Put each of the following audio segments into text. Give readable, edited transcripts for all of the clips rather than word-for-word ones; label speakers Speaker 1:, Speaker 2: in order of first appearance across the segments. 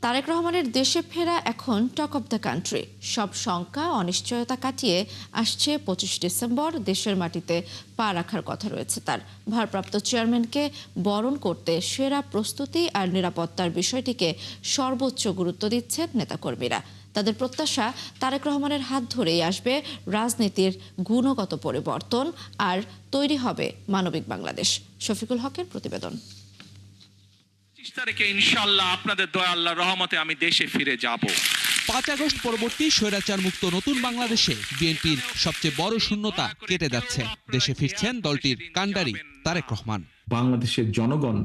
Speaker 1: তারেক রহমানের দেশে ফেরা এখন টক অব দ্য কান্ট্রি। সব শঙ্কা অনিশ্চয়তা কাটিয়ে আসছে 25 ডিসেম্বর। দেশের মাটিতে পা রাখার কথা রয়েছে তার। ভারপ্রাপ্ত চেয়ারম্যানকে বরণ করতে সেরা প্রস্তুতি আর নিরাপত্তার বিষয়টিকে সর্বোচ্চ গুরুত্ব দিচ্ছেন নেতাকর্মীরা। তাদের প্রত্যাশা, তারেক রহমানের হাত ধরেই আসবে রাজনীতির গুণগত পরিবর্তন আর তৈরি হবে মানবিক বাংলাদেশ। শফিকুল হকের প্রতিবেদন।
Speaker 2: 25 তারিখে ইনশাআল্লাহ আপনাদের দয়া আল্লাহর রহমতে আমি দেশে ফিরে যাব।
Speaker 3: 5 আগস্ট পরবর্তী স্বৈরাচার মুক্ত নতুন বাংলাদেশে বিএনপির সবচেয়ে বড় শূন্যতা কেটে যাচ্ছে। দেশে ফিরছেন দলটির কাণ্ডারি তারেক রহমান।
Speaker 4: বাংলাদেশের জনগণ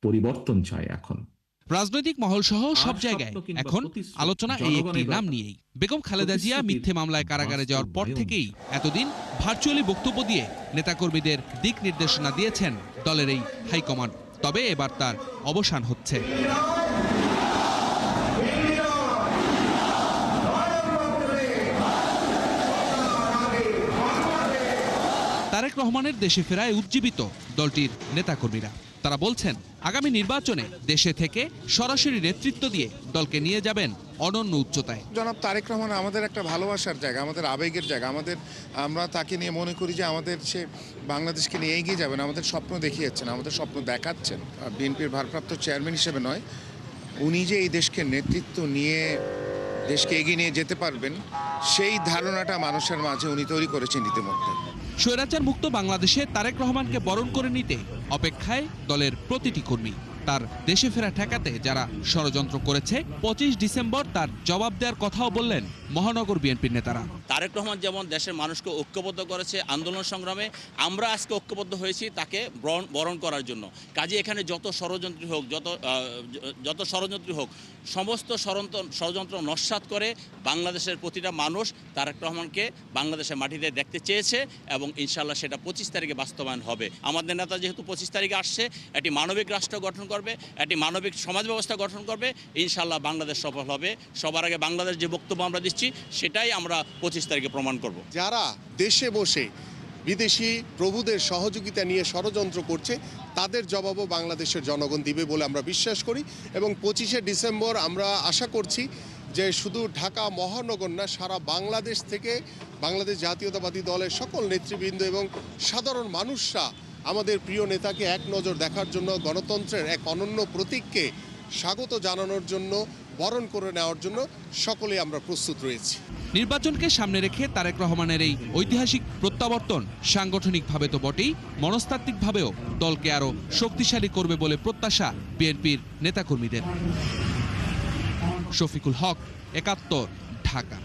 Speaker 4: পরিবর্তন চায়। এখন
Speaker 3: রাজনৈতিক মহল সহ সব জায়গায় এখন আলোচনা এই একটি নাম নিয়েই। বেগম খালেদা জিয়া মিথ্যে মামলায় কারাগারে যাওয়ার পর থেকেই এতদিন ভার্চুয়ালি বক্তব্য দিয়ে নেতাকর্মীদের দিক নির্দেশনা দিয়েছেন দলের এই হাইকমান্ড। তবে এবার তার অবসান হচ্ছে। তারেক রহমানের দেশে ফেরায় উজ্জীবিত দলটির নেতাকর্মীরা। তারা বলছেন, আগামী নির্বাচনে দেশে থেকে সরাসরি নেতৃত্ব দিয়ে দলকে নিয়ে যাবেন অনন্য উচ্চতায়।
Speaker 5: জনাব তারেক রহমান আমাদের একটা ভালোবাসার জায়গা, আমাদের আবেগের জায়গা। আমরা তাকে নিয়ে মনে করি যে আমাদের সে বাংলাদেশকে নিয়ে এগিয়ে যাবেন, আমাদের স্বপ্ন দেখিয়েছেন, আমাদের স্বপ্ন দেখাচ্ছেন। বিএনপির ভারপ্রাপ্ত চেয়ারম্যান হিসেবে নয়, উনি যে এই দেশকে নেতৃত্ব নিয়ে দেশকে এগিয়ে নিয়ে যেতে পারবেন, সেই ধারণাটা মানুষের মাঝে উনি তৈরি করেছেন ইতিমধ্যে।
Speaker 3: স্বৈরাচার মুক্ত বাংলাদেশে তারেক রহমানকে বরণ করে নিতে অপেক্ষায় দলের প্রতিটি কর্মী। তার দেশে ফেরা ঠেকাতে যারা ষড়যন্ত্র করেছে, 25 ডিসেম্বর তার জবাব দেওয়ার কথাও বললেন মহানগর বিএনপির নেতারা।
Speaker 6: তারেক রহমান যেমন দেশের মানুষকে ঐক্যবদ্ধ করেছে আন্দোলন সংগ্রামে, আমরা আজকে ঐক্যবদ্ধ হয়েছি তাকে বরণ করার জন্য। কাজে এখানে যত ষড়যন্ত্রী হোক সমস্ত ষড়যন্ত্র নস্যাৎ করে বাংলাদেশের প্রতিটা মানুষ তারেক রহমানকে বাংলাদেশের মাটিতে দেখতে চেয়েছে এবং ইনশাআল্লাহ সেটা 25 তারিখে বাস্তবায়ন হবে। আমাদের নেতা যেহেতু 25 তারিখে আসছে, একটি মানবিক রাষ্ট্র গঠন করবে, একটি মানবিক সমাজ ব্যবস্থা গঠন করবে, ইনশাআল্লাহ বাংলাদেশ সফল হবে। সবার আগে বাংলাদেশ যে বক্তব্য আমরা দিচ্ছি সেটাই আমরা 25 তারিখে প্রমাণ করব।
Speaker 7: যারা দেশে বসে বিদেশি প্রভুদের সহযোগিতা নিয়ে ষড়যন্ত্র করছে, তাদের জবাবও বাংলাদেশের জনগণ দিবে বলে আমরা বিশ্বাস করি। এবং 25শে ডিসেম্বর আমরা আশা করছি যে শুধু ঢাকা মহানগর না, সারা বাংলাদেশ থেকে বাংলাদেশ জাতীয়তাবাদী দলের সকল নেতৃবৃন্দ এবং সাধারণ মানুষরা আমাদের প্রিয় নেতাকে এক নজর দেখার জন্য, গণতন্ত্রের এক অনন্য প্রতীককে স্বাগত জানানোর জন্য, বরণ করে নেওয়ার জন্য সকলে আমরা প্রস্তুত রয়েছি।
Speaker 3: নির্বাচনকে সামনে রেখে তারেক রহমানের এই ঐতিহাসিক প্রত্যাবর্তন সাংগঠনিকভাবে তো বটেই, মনস্তাত্ত্বিকভাবেও দলকে আরও শক্তিশালী করবে বলে প্রত্যাশা বিএনপির নেতাকর্মীদের। শফিকুল হক, ৭১, ঢাকা।